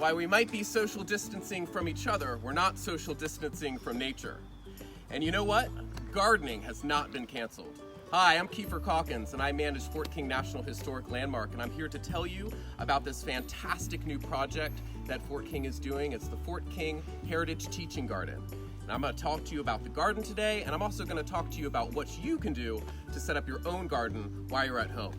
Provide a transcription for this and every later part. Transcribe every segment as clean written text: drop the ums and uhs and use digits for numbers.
while we might be social distancing from each other, we're not social distancing from nature. And you know what? Gardening has not been canceled. Hi, I'm Keifer Calkins, and I manage Fort King National Historic Landmark, and I'm here to tell you about this fantastic new project that Fort King is doing. It's the Fort King Heritage Teaching Garden. And I'm going to talk to you about the garden today, and I'm also going to talk to you about what you can do to set up your own garden while you're at home.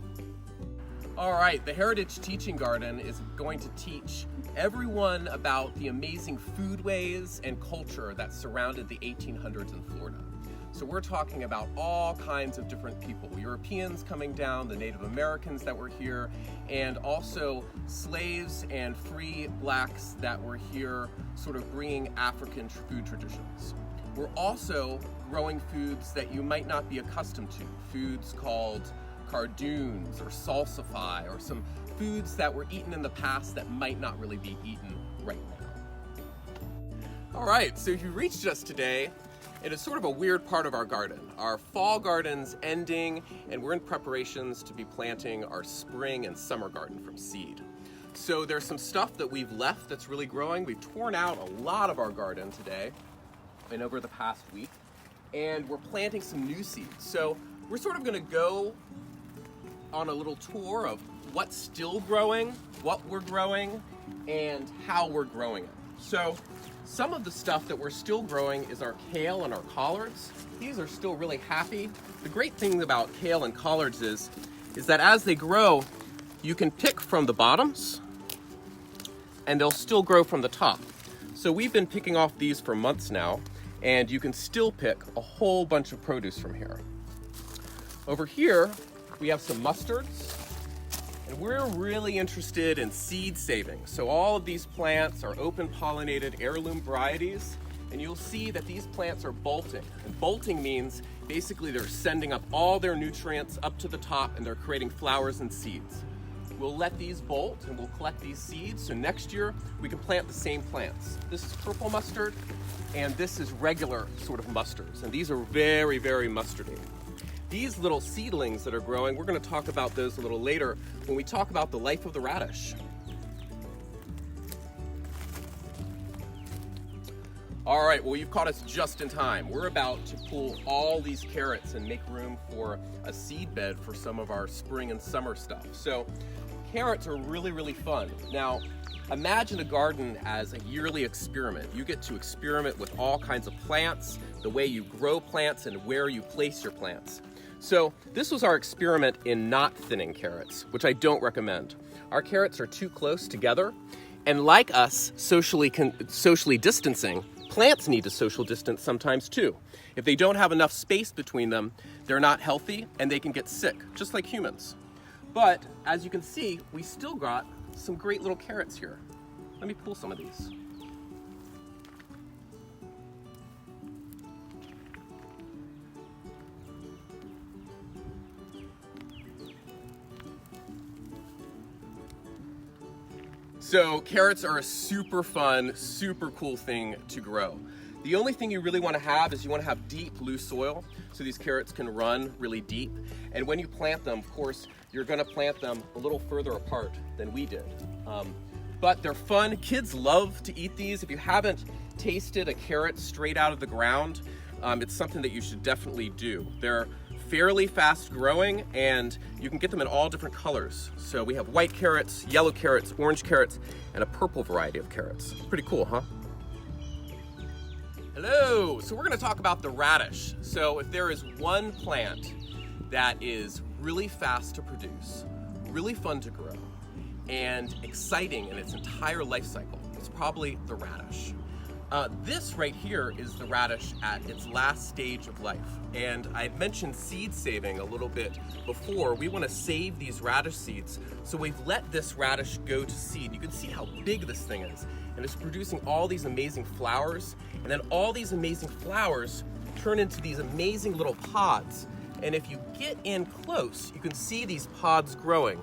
All right, the Heritage Teaching Garden is going to teach everyone about the amazing foodways and culture that surrounded the 1800s in Florida. So we're talking about all kinds of different people, Europeans coming down, the Native Americans that were here, and also slaves and free blacks that were here, sort of bringing African food traditions. We're also growing foods that you might not be accustomed to, foods called cardoons or salsify, or some foods that were eaten in the past that might not really be eaten right now. All right, so if you reached us today, it is sort of a weird part of our garden. Our fall garden's ending, and we're in preparations to be planting our spring and summer garden from seed. So there's some stuff that we've left that's really growing. We've torn out a lot of our garden today and over the past week, and we're planting some new seeds. So we're sort of gonna go on a little tour of what's still growing, what we're growing, and how we're growing it. So some of the stuff that we're still growing is our kale and our collards. These are still really happy. The great thing about kale and collards is that as they grow, you can pick from the bottoms and they'll still grow from the top. So we've been picking off these for months now, and you can still pick a whole bunch of produce from here. Over here, we have some mustards, and we're really interested in seed saving. So all of these plants are open pollinated heirloom varieties, and you'll see that these plants are bolting. And bolting means basically they're sending up all their nutrients up to the top and they're creating flowers and seeds. We'll let these bolt and we'll collect these seeds, so next year we can plant the same plants. This is purple mustard, and this is regular sort of mustards, and these are very, very mustardy. These little seedlings that are growing, we're going to talk about those a little later when we talk about the life of the radish. All right, well, you've caught us just in time. We're about to pull all these carrots and make room for a seed bed for some of our spring and summer stuff. So carrots are really, really fun. Now, imagine a garden as a yearly experiment. You get to experiment with all kinds of plants, the way you grow plants, and where you place your plants. So this was our experiment in not thinning carrots, which I don't recommend. Our carrots are too close together, and like us socially distancing, plants need to social distance sometimes too. If they don't have enough space between them, they're not healthy and they can get sick, just like humans. But as you can see, we still got some great little carrots here. Let me pull some of these. So carrots are a super fun, super cool thing to grow. The only thing you really want to have is you want to have deep, loose soil so these carrots can run really deep. And when you plant them, of course, you're going to plant them a little further apart than we did. But they're fun. Kids love to eat these. If you haven't tasted a carrot straight out of the ground, it's something that you should definitely do. They're fairly fast growing, and you can get them in all different colors. So we have white carrots, yellow carrots, orange carrots, and a purple variety of carrots. Pretty cool, huh? Hello, so we're gonna talk about the radish. So if there is one plant that is really fast to produce, really fun to grow, and exciting in its entire life cycle, it's probably the radish. This right here is the radish at its last stage of life. And I mentioned seed saving a little bit before. We want to save these radish seeds. So we've let this radish go to seed. You can see how big this thing is. And it's producing all these amazing flowers. And then all these amazing flowers turn into these amazing little pods. And if you get in close, you can see these pods growing.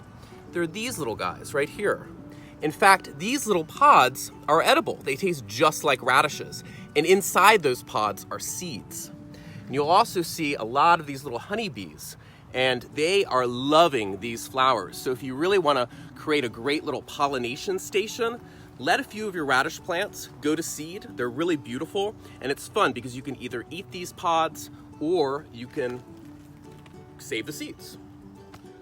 They're these little guys right here. In fact, these little pods are edible. They taste just like radishes. And inside those pods are seeds. And you'll also see a lot of these little honeybees, and they are loving these flowers. So if you really want to create a great little pollination station, let a few of your radish plants go to seed. They're really beautiful, and it's fun because you can either eat these pods or you can save the seeds.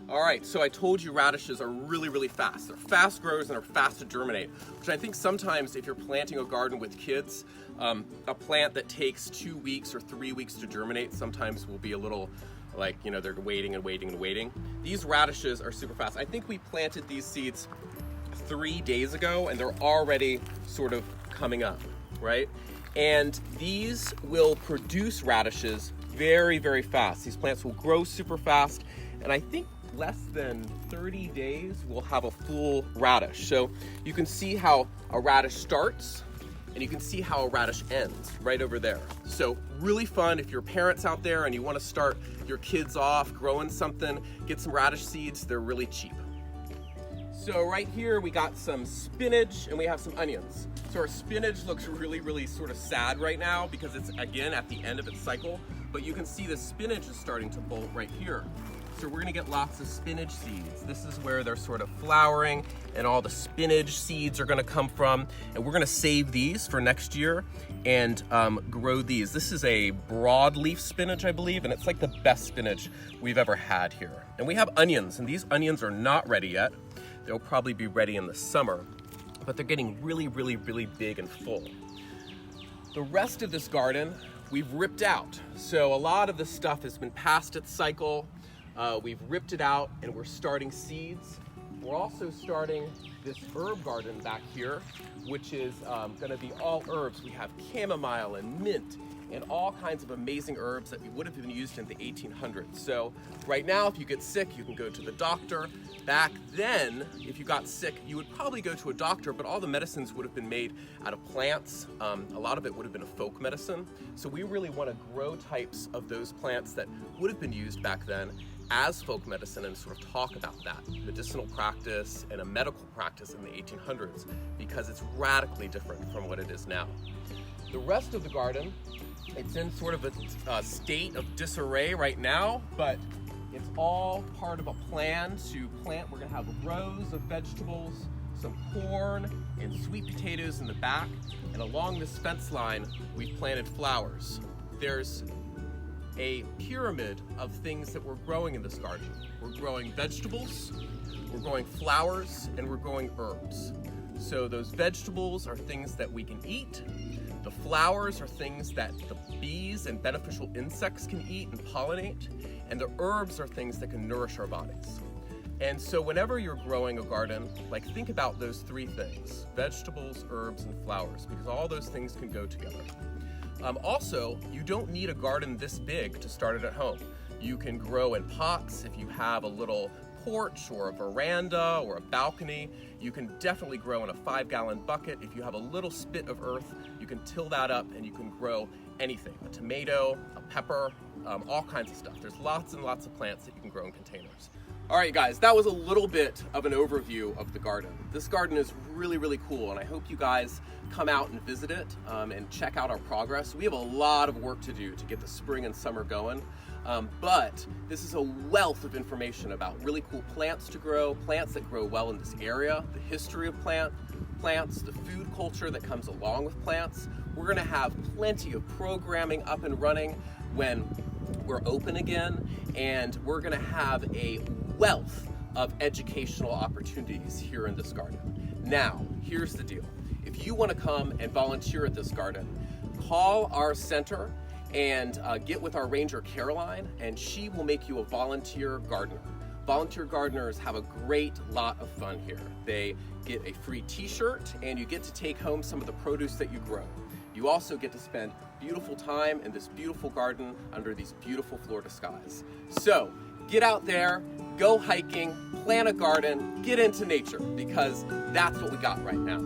All right, so I told you radishes are really, really fast. They're fast growers and they're fast to germinate, which I think sometimes if you're planting a garden with kids, a plant that takes 2 weeks or 3 weeks to germinate sometimes will be a little like, you know, they're waiting and waiting and waiting. These radishes are super fast. I think we planted these seeds 3 days ago and they're already sort of coming up, right? And these will produce radishes very, very fast. These plants will grow super fast, and I think less than 30 days we'll have a full radish. So you can see how a radish starts and you can see how a radish ends right over there. So really fun if you're parents out there and you want to start your kids off growing something, get some radish seeds. They're really cheap. So right here we got some spinach and we have some onions. So our spinach looks really, really sort of sad right now because it's again at the end of its cycle, but you can see the spinach is starting to bolt right here. So we're gonna get lots of spinach seeds. This is where they're sort of flowering and all the spinach seeds are gonna come from. And we're gonna save these for next year and grow these. This is a broadleaf spinach, I believe, and it's like the best spinach we've ever had here. And we have onions, and these onions are not ready yet. They'll probably be ready in the summer, but they're getting really, really, really big and full. The rest of this garden, we've ripped out. So a lot of the stuff has been past its cycle. We've ripped it out and we're starting seeds. We're also starting this herb garden back here, which is gonna be all herbs. We have chamomile and mint and all kinds of amazing herbs that would have been used in the 1800s. So right now, if you get sick, you can go to the doctor. Back then, if you got sick, you would probably go to a doctor, but all the medicines would have been made out of plants. A lot of it would have been a folk medicine. So we really want to grow types of those plants that would have been used back then as folk medicine and sort of talk about that medicinal practice and a medical practice in the 1800s because it's radically different from what it is now. The rest of the garden, it's in sort of a state of disarray right now, but it's all part of a plan to plant. We're gonna have rows of vegetables, some corn and sweet potatoes in the back, and along this fence line, we've planted flowers. There's a pyramid of things that we're growing in this garden. We're growing vegetables, we're growing flowers, and we're growing herbs. So those vegetables are things that we can eat. The flowers are things that the bees and beneficial insects can eat and pollinate. And the herbs are things that can nourish our bodies. And so whenever you're growing a garden, like think about those three things, vegetables, herbs, and flowers, because all those things can go together. Also, you don't need a garden this big to start it at home. You can grow in pots if you have a little porch or a veranda or a balcony. You can definitely grow in a 5-gallon bucket. If you have a little spit of earth, you can till that up and you can grow anything, a tomato, a pepper, all kinds of stuff. There's lots and lots of plants that you can grow in containers. All right, guys, that was a little bit of an overview of the garden. This garden is really, really cool, and I hope you guys come out and visit it and check out our progress. We have a lot of work to do to get the spring and summer going, but this is a wealth of information about really cool plants to grow, plants that grow well in this area, the history of plants, the food culture that comes along with plants. We're gonna have plenty of programming up and running when we're open again, and we're gonna have a wealth of educational opportunities here in this garden. Now, here's the deal. If you wanna come and volunteer at this garden, call our center and get with our ranger, Caroline, and she will make you a volunteer gardener. Volunteer gardeners have a great lot of fun here. They get a free t-shirt and you get to take home some of the produce that you grow. You also get to spend beautiful time in this beautiful garden under these beautiful Florida skies. So get out there, go hiking, plant a garden, get into nature, because that's what we got right now.